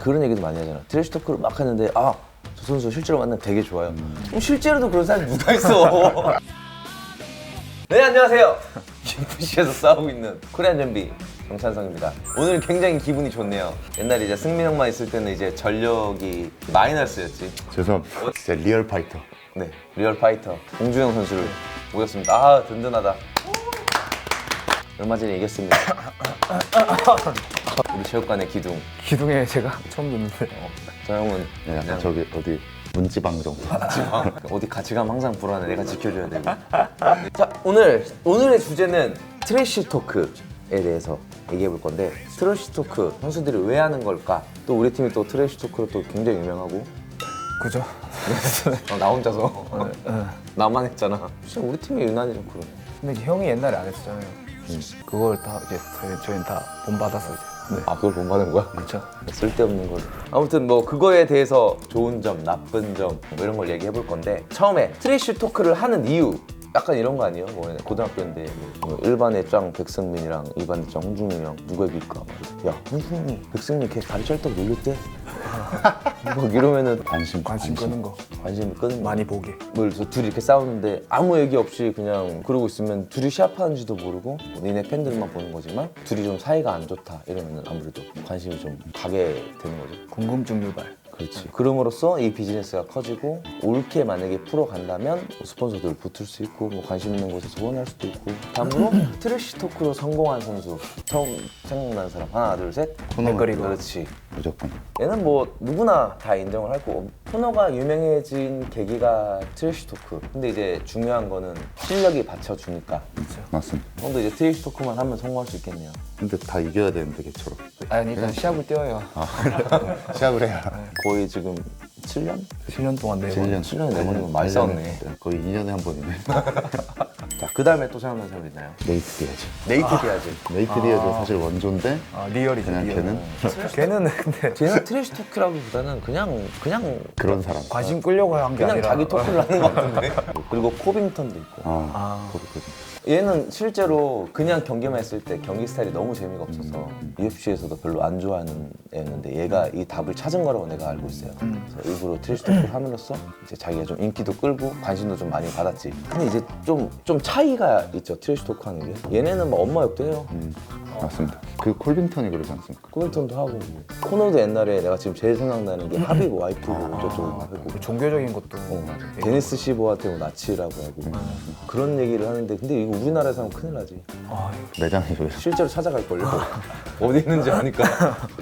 그런 얘기도 많이 하잖아. 트래쉬 토크를 막 하는데 저 선수 실제로 만나면 되게 좋아요. 그럼 실제로도 그런 사람이 누가 있어? 네, 안녕하세요. UFC에서 싸우고 있는 코리안 좀비 정찬성입니다. 오늘 굉장히 기분이 좋네요. 옛날에 이제 승민 형만 있을 때는 이제 전력이 마이너스였지. 죄송합니다. 진짜 리얼 파이터. 네, 리얼 파이터 공주영 선수를 모셨습니다. 든든하다. 얼마 전에 이겼습니다. 우리 체육관의 기둥. 기둥에 제가 처음 듣는데 저 형은 네, 약간 그냥 저기 어디 문지방 정도. 어디 같이 가면 항상 불안해. 내가 지켜줘야 되고. 자, 오늘의 주제는 트래쉬 토크에 대해서 얘기해 볼 건데, 트래쉬 토크 선수들이 왜 하는 걸까? 또 우리 팀이 또 트래쉬 토크로 또 굉장히 유명하고. 그죠? 나 혼자서 나만 했잖아. 진짜 우리 팀이 유난히 좀 그러네. 근데 형이 옛날에 안 했었잖아요. 그걸 다 이제 저희는 다 본받아서 이제. 네. 그걸 본받은 거야? 그렇죠. 쓸데없는 걸. 아무튼 뭐 그거에 대해서 좋은 점, 나쁜 점, 뭐 이런 걸 얘기해 볼 건데, 처음에 트래쉬 토크를 하는 이유 약간 이런 거 아니에요? 뭐 고등학교인데 뭐 1반의 짱 백승민이랑 2반의 짱 홍중이랑 누가 이길까? 야, 홍중이 백승민 걔 다리 쩔떡 놀릴 때? 막 이러면은 관심 끄는 거 관심이 끄는 거. 많이 보게. 그래서 둘이 이렇게 싸우는데 아무 얘기 없이 그냥 그러고 있으면 둘이 시합하는지도 모르고 니네 팬들만 보는 거지만 둘이 좀 사이가 안 좋다 이러면 아무래도 관심이 좀 가게 되는 거죠. 궁금증 유발. 그렇지. 그럼으로써 이 비즈니스가 커지고 옳게 만약에 풀어간다면 스폰서들 붙을 수 있고 뭐 관심 있는 곳에서 후원할 수도 있고. 다음으로 트래쉬 토크로 성공한 선수 처음 생각나는 사람 하나 둘 셋. 댓글이고. 그렇지. 무조건. 얘는 뭐 누구나 다 인정을 할 거고, 코너가 유명해진 계기가 트래쉬 토크. 근데 이제 중요한 거는 실력이 받쳐주니까. 맞습니다. 형도 이제 트래쉬 토크만 하면 성공할 수 있겠네요. 근데 다 이겨야 되는데 걔처럼. 아니 일단 시합을 뛰어요. 시합을 해야. 거의 지금 7년? 7년 동안 네 7년. 7년에 4번이면 많이 싸웠네. 거의 2년에 한 번이네. 자, 그 다음에 또 생각나는 사람 있나요? 네이트 디아즈. 네이트 디아즈. 네이트 디아즈 사실 원조인데 리얼이죠. 그냥 리얼. 걔는 걔는 근데 쟤는 트래쉬 토크라기보다는 그냥 그런 사람. 관심 끌려고 한 게 그냥 아니라 자기 토크를 하는 것 같은데. 그리고 코빙턴도 있고. 그렇거든. 얘는 실제로 그냥 경기만 했을 때 경기 스타일이 너무 재미가 없어서 UFC에서도 별로 안 좋아하는 애였는데, 얘가 이 답을 찾은 거라고 내가 알고 있어요. 그래서 일부러 트래쉬 토크를 함으로써 이제 자기가 좀 인기도 끌고 관심도 좀 많이 받았지. 근데 이제 좀 차이가 있죠, 트래쉬 토크 하는 게. 얘네는 막 엄마 욕도 해요. 맞습니다. 그 콜빈턴이 그러지 않습니까? 코빙턴도 하고. 코너도 옛날에 내가 지금 제일 생각나는 게 하비브 와이프고 저쪽으로 하고. 그 종교적인 것도 데니스 시보한테 뭐 나치라고 하고 그런 얘기를 하는데, 근데 이거 우리나라에서 하면 큰일 나지. 매장에서 실제로 찾아갈걸요. 어디 있는지 아니까.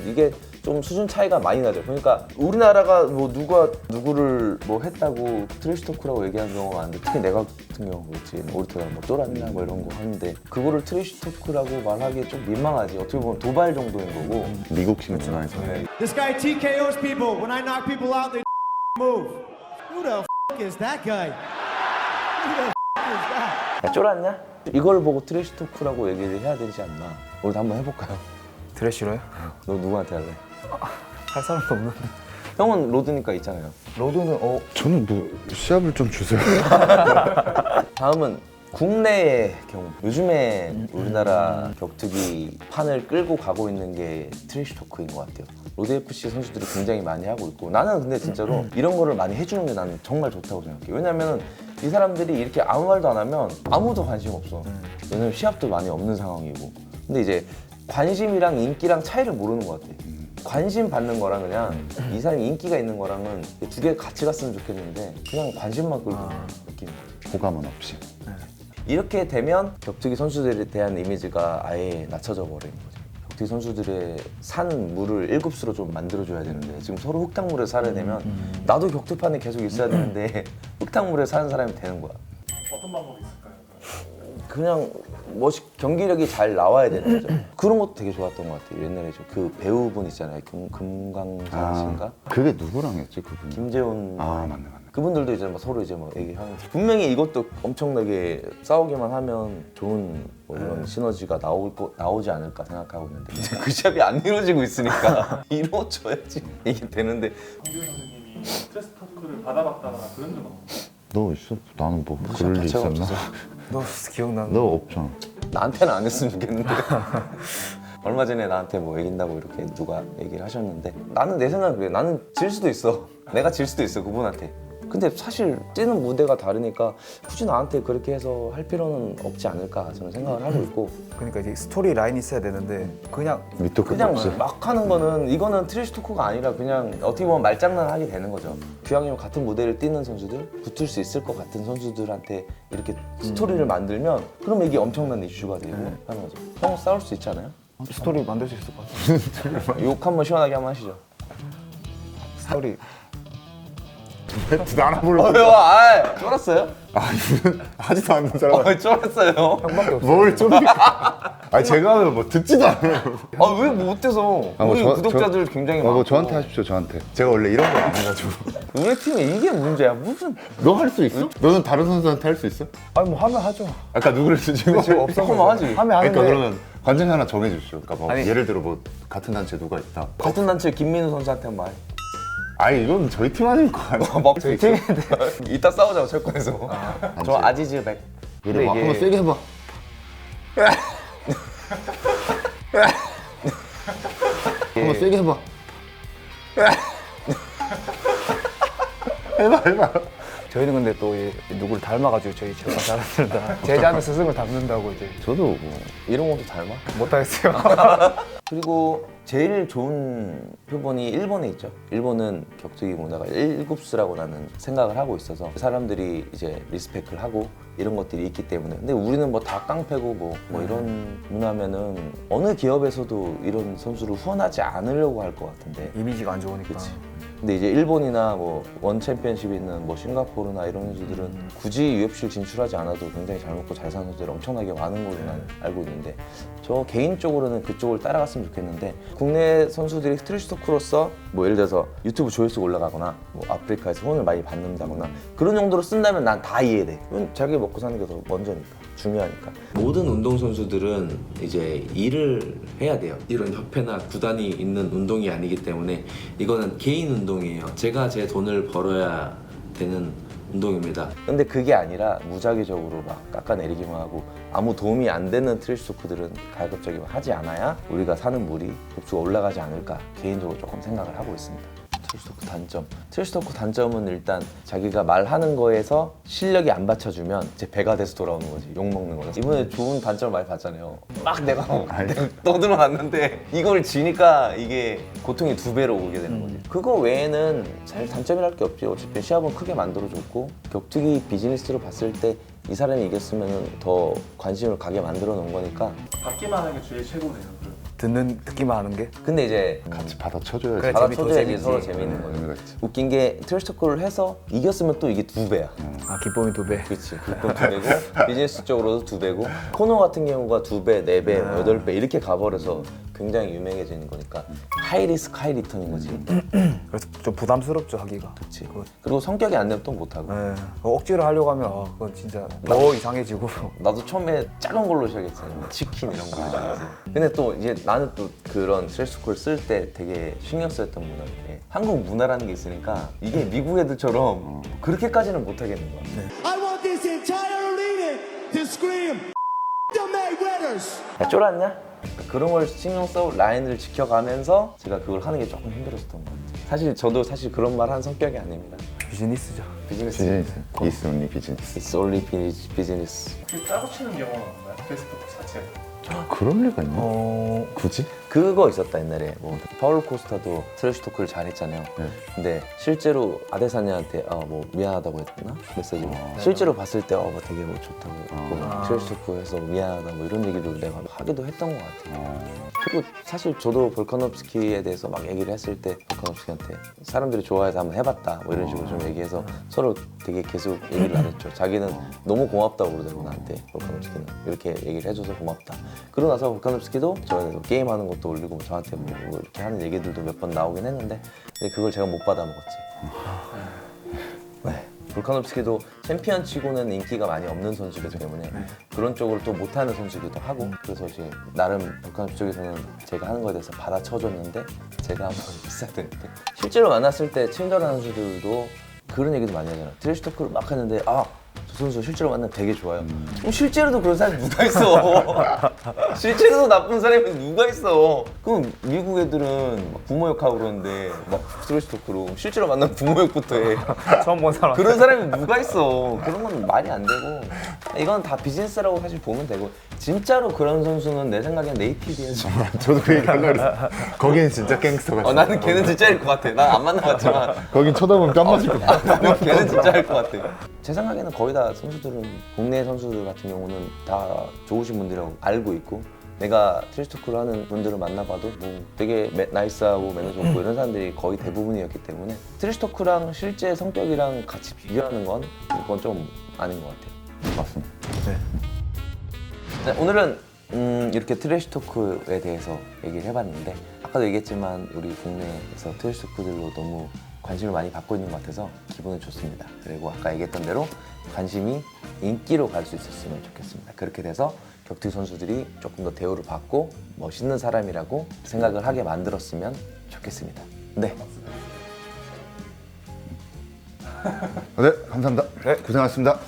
이게 좀 수준 차이가 많이 나죠. 그러니까 우리나라가 뭐 누가 누구를 뭐 했다고 트래쉬 토크라고 얘기하는 경우가 많은데, 특히 내가 같은 경우 그렇지. 오리테가 뭐 쫄았냐 뭐 이런 거 하는데, 그거를 트래쉬 토크라고 말하기 좀 민망하지. 어떻게 보면 도발 정도인 거고. 미국식 문화에서. This guy TKOs people. When I knock people out, they move. Who the is that guy? Who the is that? 야, 쫄았냐? 이걸 보고 트래쉬 토크라고 얘기를 해야 되지 않나. 우리도 한번 해볼까요? 드레쉬로요? 너 누구한테 할래? 할 사람도 없는데. 형은 로드니까 있잖아요. 로드는 저는 뭐 시합을 좀 주세요. 다음은 국내의 경우. 요즘에 우리나라 격투기 판을 끌고 가고 있는 게 트래쉬 토크인 것 같아요. 로드FC 선수들이 굉장히 많이 하고 있고, 나는 근데 진짜로 이런 거를 많이 해주는 게 나는 정말 좋다고 생각해. 왜냐면 이 사람들이 이렇게 아무 말도 안 하면 아무도 관심 없어. 왜냐면 시합도 많이 없는 상황이고. 근데 이제 관심이랑 인기랑 차이를 모르는 것 같아. 관심 받는 거랑 그냥 이 사람이 인기가 있는 거랑은 두 개 같이 갔으면 좋겠는데, 그냥 관심만 끌고 있는 느낌. 호감은 없이. 이렇게 되면 격투기 선수들에 대한 이미지가 아예 낮춰져 버리는 거죠. 격투기 선수들의 사는 물을 1급수로 좀 만들어줘야 되는데, 지금 서로 흙탕물에 살아야 되면 나도 격투판에 계속 있어야 되는데 흙탕물에 사는 사람이 되는 거야. 어떤 방법이 있을까요? 그냥 경기력이 잘 나와야 되는 거죠. 그런 것도 되게 좋았던 것 같아요. 옛날에 그 배우분 있잖아요. 금강산 씨인가? 그게 누구랑 했지 그분? 김재훈. 맞네. 그분들도 이제 막 서로 이제 막 얘기하는데, 분명히 이것도 엄청나게 싸우기만 하면 좋은 뭐 이런 시너지가 나오지 않을까 생각하고 있는데, 이제 그 시합이 안 이루어지고 있으니까 이루어져야지 이게 되는데. 강규현 선생님이 스트레스 토크를 받아봤다거나 그런 적은 없나요? 너 있어? 나는 뭐 그럴 일 자체가 있었나? 없어서. 너 기억나는? 너 없잖아. 나한테는 안 했으면 좋겠는데. 얼마 전에 나한테 뭐 이긴다고 이렇게 누가 얘기를 하셨는데 나는 내 생각은 그래. 나는 질 수도 있어. 내가 질 수도 있어 그분한테. 근데 사실 뛰는 무대가 다르니까 굳이 나한테 그렇게 해서 할 필요는 없지 않을까 저는 생각을 하고 있고 그러니까 이제 스토리 라인이 있어야 되는데 그냥 밑도 끝도 그냥 없이. 막 하는 거는 이거는 트래시 토크가 아니라 그냥 어떻게 보면 말장난 하게 되는 거죠. 규양이랑 같은 무대를 뛰는 선수들 붙을 수 있을 것 같은 선수들한테 이렇게 스토리를 만들면 그럼 이게 엄청난 이슈가 되고 하는 거죠. 형 싸울 수 있지 않아요? 스토리 만들 수 있을 것 같아. 욕 한번 시원하게 한번 하시죠. 스토리 나나 불러. 왜요? 아, 쫄았어요? 하지도 않는 사람. 쫄았어요. 형밖에 없어. 뭘 좀. 아니 제가 하면 뭐 듣지도 않아요. 아, 왜 못해서? 아, 뭐 우리 저- 구독자들 굉장히 많고. 뭐 저한테 하십시오 저한테. 제가 원래 이런 거 안 해가지고. 우리 팀에 이게 문제야. 무슨? 너 할 수 있어? 너는 다른 선수한테 할 수 있어? 아니 뭐 하면 하죠. 아까 누구를 지금? 지금 없어. 한번 하지. 하면 하는데. 그러니까 그러면 관장 하나 정해주시죠. 그러니까 뭐 아니. 예를 들어 뭐 같은 단체 누가 있다. 같은 단체 김민우 선수한테 한번 말. 아니 이건 저희 팀 아닙니까? 막 저희 팀인데. 이따 싸우자고 철권에서. 저 아지즈 백. 그래 막 한번 세게 해봐. 한번 세게 해봐. 해봐. 저희는 근데 또 누구를 닮아가지고 저희 제가 사람들 다 제자는 스승을 닮는다고 이제 저도 뭐 이런 것도 닮아. 못하겠어요. 그리고 제일 좋은 표본이 일본에 있죠. 일본은 격투기 문화가 1급수라고 나는 생각을 하고 있어서 사람들이 이제 리스펙을 하고 이런 것들이 있기 때문에. 근데 우리는 뭐 다 깡패고 뭐 이런 문화면은 어느 기업에서도 이런 선수를 후원하지 않으려고 할 것 같은데. 이미지가 안 좋으니까. 그치. 근데 이제 일본이나 뭐 원 챔피언십이 있는 뭐 싱가포르나 이런 선수들은 굳이 UFC를 진출하지 않아도 굉장히 잘 먹고 잘 사는 선수들이 엄청나게 많은 걸로 난 알고 있는데 저 개인적으로는 그쪽을 따라갔으면 좋겠는데 국내 선수들이 트래시 토크로서 뭐 예를 들어서 유튜브 조회수 올라가거나 뭐 아프리카에서 후원을 많이 받는다거나 그런 정도로 쓴다면 난 다 이해돼. 그건 자기 먹고 사는 게 더 먼저니까. 중요하니까. 모든 운동 선수들은 이제 일을 해야 돼요. 이런 협회나 구단이 있는 운동이 아니기 때문에 이거는 개인 운동이에요. 제가 제 돈을 벌어야 되는 운동입니다. 근데 그게 아니라 무작위적으로 막 깎아내리기만 하고 아무 도움이 안 되는 트래시 토크들은 가급적이면 하지 않아야 우리가 사는 물이 급수가 올라가지 않을까 개인적으로 조금 생각을 하고 있습니다. 트래시 토크 단점. 트래시 토크 단점은 일단 자기가 말하는 거에서 실력이 안 받쳐주면 제 배가 돼서 돌아오는 거지. 욕먹는 거지. 이번에 좋은 단점을 많이 봤잖아요. 막 내가 떠들어놨는데 이걸 지니까 이게 고통이 2배로 오게 되는 거지. 그거 외에는 사실 단점이랄 게 없지. 어차피 시합은 크게 만들어줬고 격투기 비즈니스로 봤을 때 이 사람이 이겼으면 더 관심을 가게 만들어 놓은 거니까. 받기만 하는 게 제일 최고네요. 듣기만 하는 게. 근데 이제 같이 받아쳐줘야지. 그래, 받아쳐줘야지 재밌지. 서로 재밌는 거죠. 의미가 있지. 웃긴 게 트래시 토크를 해서 이겼으면 또 이게 2배야. 아 기쁨이 2배. 그렇지. 그건 2배고 비즈니스 쪽으로도 2배고 코너 같은 경우가 2배, 4배, 뭐 8배 이렇게 가버려서 굉장히 유명해지는 거니까 하이 리스크 하이 리턴인 거지. 그래서 좀 부담스럽죠 하기가. 그렇지. 그거. 그리고 성격이 안 되면 또 못하고. 네. 억지로 하려고 하면 그건 진짜 더 이상해지고. 나도 처음에 작은 걸로 시작했잖아. 뭐 치킨 이런 거 시작해서. 근데 또 이제 나는 또 그런 트래시 토크를 쓸 때 되게 신경 쓰였던 문화인 게 한국 문화라는 게 있으니까 이게 미국 애들처럼 그렇게까지는 못 하겠는 거야. I want this entire arena to scream, the Mayweathers. 야, 쫄았냐? 그런 걸 신경 써 라인을 지켜가면서 제가 그걸 하는 게 조금 힘들었던 것 같아요. 사실 저도 그런 말 하는 성격이 아닙니다. 비즈니스죠. 비즈니스. 비즈니스. It's only business. It's only business. 혹시 짜고 치는 경우는 없나요? 페이스북 자체가? 그럴 리가 있나? 굳이? 그거 있었다 옛날에 뭐 파울로 코스타도 트래시 토크를 잘했잖아요. 네. 근데 실제로 아데사냐한테 뭐 미안하다고 했나 메시지로 실제로 봤을 때 뭐 되게 뭐 좋다고 했고 트래시 토크에서 미안하다 뭐 이런 얘기도 내가 하기도 했던 것 같아요. 그리고 사실 저도 볼카nov스키에 대해서 막 얘기를 했을 때 볼카nov스키한테 사람들이 좋아해서 한번 해봤다 뭐 이런 식으로 좀 얘기해서 서로 되게 계속 얘기를 나눴죠. 자기는 너무 고맙다고 그러더라고 나한테 볼카nov스키는 이렇게 얘기를 해줘서 고맙다. 그러고 나서 볼카nov스키도 저한테 게임하는 것도 올리고 저한테 뭐 이렇게 하는 얘기들도 몇 번 나오긴 했는데 근데 그걸 제가 못 받아 먹었지. 네. 볼카nov스키도 챔피언 치고는 인기가 많이 없는 선수이기 때문에 그런 쪽으로 또 못하는 선수이기도 하고 그래서 이제 나름 볼카nov스키 쪽에서는 제가 하는 거에 대해서 받아쳐줬는데 제가 한번 비싸던데 실제로 만났을 때 친절한 선수들도 그런 얘기도 많이 하잖아. 트래시 토크를 막 했는데 저 저 선수 실제로 만나면 되게 좋아요. 그럼 실제로도 그런 사람이 누가 있어? 실제로도 나쁜 사람이 누가 있어? 그럼 미국 애들은 막 부모 욕하고 그러는데 막 트래시 토크로 실제로 만나면 부모 욕부터 해. 처음 본 사람. 그런 사람이 누가 있어? 그런 건 말이 안 되고 이건 다 비즈니스라고 사실 보면 되고 진짜로 그런 선수는 내 생각엔 네이티브야지. 저도 그 얘기 하려고 그랬어요. 거기는 진짜 갱스터 같아. 나는 걔는 진짜일 것 같아. 난 안 만나봤지만 거긴 쳐다보면 뺨 맞을 것 같아. 걔는 진짜일 것 같아. 제 생각에는 거의 다 선수들은 국내 선수들 같은 경우는 다 좋으신 분들이라고 알고 있고 내가 트래시 토크를 하는 분들을 만나봐도 뭐 되게 나이스하고 매너 좋고 이런 사람들이 거의 대부분이었기 때문에 트래시 토크랑 실제 성격이랑 같이 비교하는 건 이건 좀 아닌 것 같아요. 맞습니다. 네, 오늘은 이렇게 트래시 토크에 대해서 얘기를 해봤는데 아까도 얘기했지만 우리 국내에서 트래시 토크들로 너무 관심을 많이 받고 있는 것 같아서 기분은 좋습니다. 그리고 아까 얘기했던 대로 관심이 인기로 갈 수 있었으면 좋겠습니다. 그렇게 돼서 격투기 선수들이 조금 더 대우를 받고 멋있는 사람이라고 생각을 하게 만들었으면 좋겠습니다. 네. 네, 감사합니다. 고생하셨습니다.